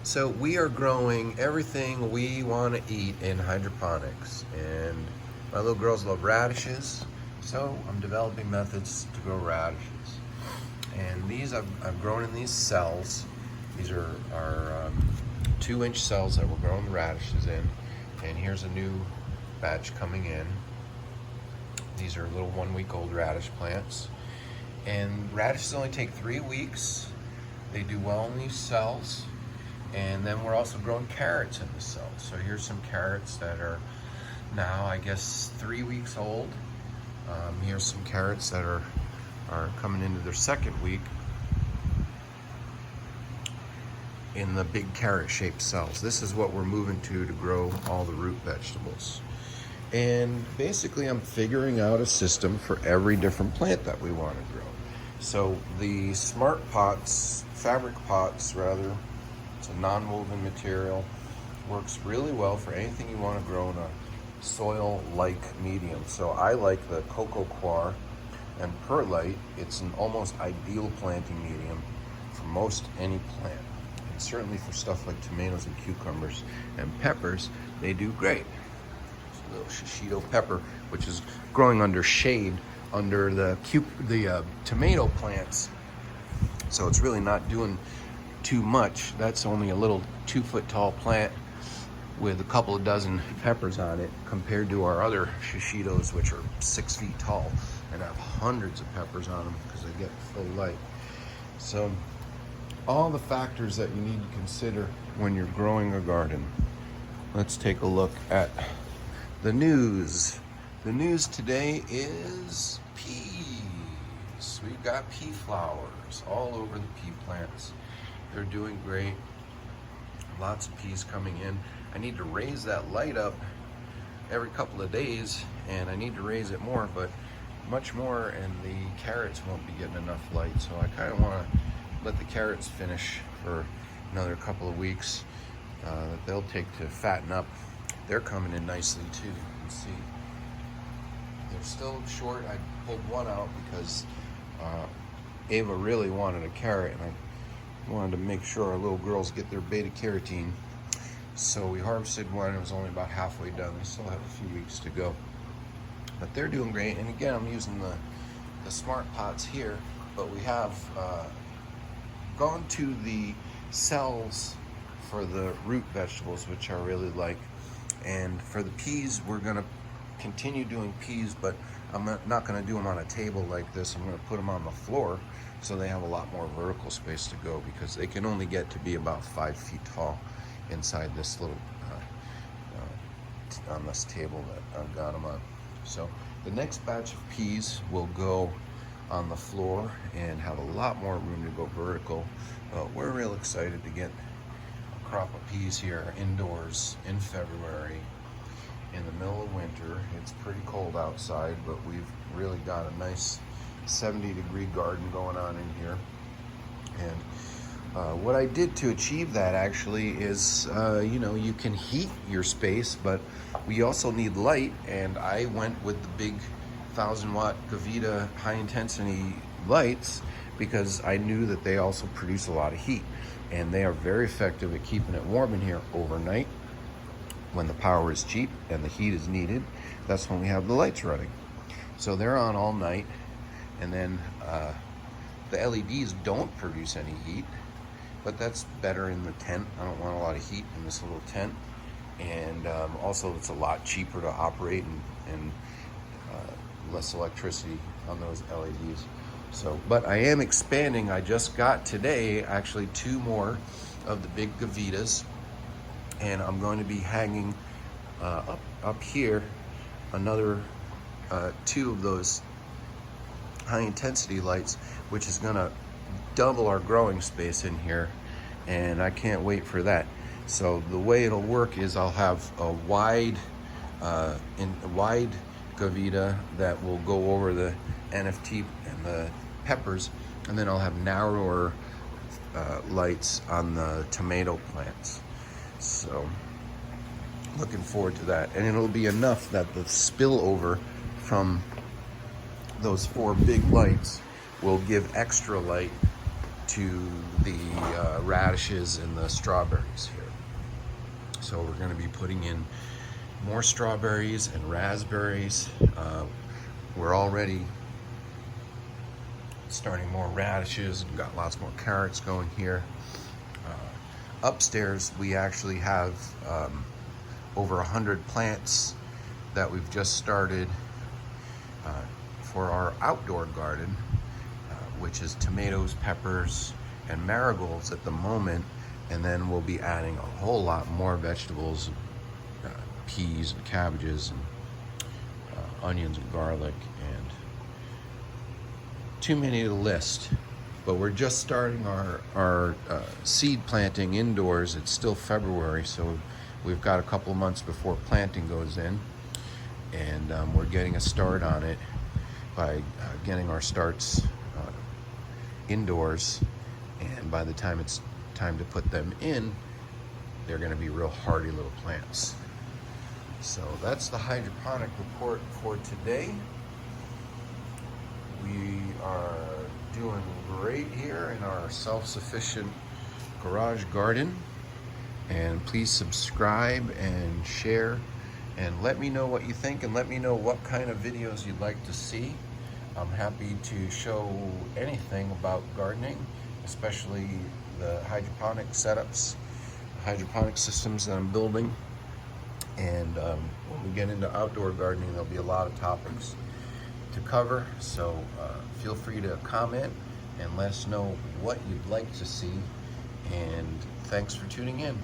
So we are growing everything we want to eat in hydroponics, and my little girls love radishes, so I'm developing methods to grow radishes. And these I've grown in these cells. These are 2-inch cells that we're growing the radishes in, and here's a new batch coming in. These are little 1-week-old radish plants, and radishes only take 3 weeks. They do well in these cells. And then we're also growing carrots in the cells. So here's some carrots that are now, I guess, 3 weeks old. Here's some carrots that are coming into their 2nd week in the big carrot-shaped cells. This is what we're moving to grow all the root vegetables. And basically, I'm figuring out a system for every different plant that we want to grow. So the smart pots, fabric pots rather, it's a non-woven material, works really well for anything you want to grow in a soil-like medium. So I like the cocoa coir and perlite. It's an almost ideal planting medium for most any plant. And certainly for stuff like tomatoes and cucumbers and peppers, they do great. It's a little shishito pepper, which is growing under shade under the tomato plants. So it's really not doing too much. That's only a little 2-foot tall plant with a couple of dozen peppers on it, compared to our other shishitos, which are 6 feet tall and have hundreds of peppers on them because they get full light. So all the factors that you need to consider when you're growing a garden. Let's take a look at the news. The news today is peas. We've got pea flowers all over the pea plants. They're doing great. Lots of peas coming in. I need to raise that light up every couple of days, and I need to raise it more, but much more, and the carrots won't be getting enough light. So I kind of want to let the carrots finish for another couple of weeks. That they'll take to fatten up. They're coming in nicely too. You can see they're still short. I pulled one out because Ava really wanted a carrot, and I wanted to make sure our little girls get their beta carotene. So we harvested one. It was only about halfway done. We still have a few weeks to go, but they're doing great. And again, I'm using the smart pots here, but we have gone to the cells for the root vegetables, which I really like. And for the peas, we're gonna continue doing peas, but I'm not gonna do them on a table like this. I'm gonna put them on the floor so they have a lot more vertical space to go, because they can only get to be about 5 feet tall inside this little, on this table that I've got them on. So the next batch of peas will go on the floor and have a lot more room to go vertical. We're real excited to get a crop of peas here indoors in February in the middle of winter. It's pretty cold outside, but we've really got a nice 70-degree garden going on in here. And what I did to achieve that actually is, you can heat your space, but we also need light, and I went with the big 1,000-watt Gavita high-intensity lights because I knew that they also produce a lot of heat, and they are very effective at keeping it warm in here overnight when the power is cheap and the heat is needed. That's when we have the lights running. So they're on all night, and then the LEDs don't produce any heat, but that's better in the tent. I don't want a lot of heat in this little tent, and also it's a lot cheaper to operate and less electricity on those LEDs. So, but I am expanding. I just got today actually 2 more of the big Gavitas, and I'm going to be hanging up here another 2 of those high intensity lights, which is going to double our growing space in here, and I can't wait for that. So the way it'll work is I'll have a wide Gavita that will go over the NFT and the peppers, and then I'll have narrower lights on the tomato plants. So looking forward to that, and it'll be enough that the spillover from those 4 big lights will give extra light to the radishes and the strawberries here. So we're going to be putting in more strawberries and raspberries. We're already starting more radishes and got lots more carrots going here. Upstairs we actually have over 100 plants that we've just started for our outdoor garden, which is tomatoes, peppers, and marigolds at the moment, and then we'll be adding a whole lot more vegetables, peas and cabbages and onions and garlic, and too many to list. But we're just starting our seed planting indoors. It's still February, so we've got a couple of months before planting goes in, and we're getting a start on it by getting our starts indoors, and by the time it's time to put them in, they're going to be real hardy little plants. So that's the hydroponic report for today. We are doing great here in our self-sufficient garage garden, and please subscribe and share and let me know what you think, and let me know what kind of videos you'd like to see. I'm happy to show anything about gardening, especially the hydroponic setups, hydroponic systems that I'm building. And when we get into outdoor gardening, there'll be a lot of topics to cover. So feel free to comment and let us know what you'd like to see. And thanks for tuning in.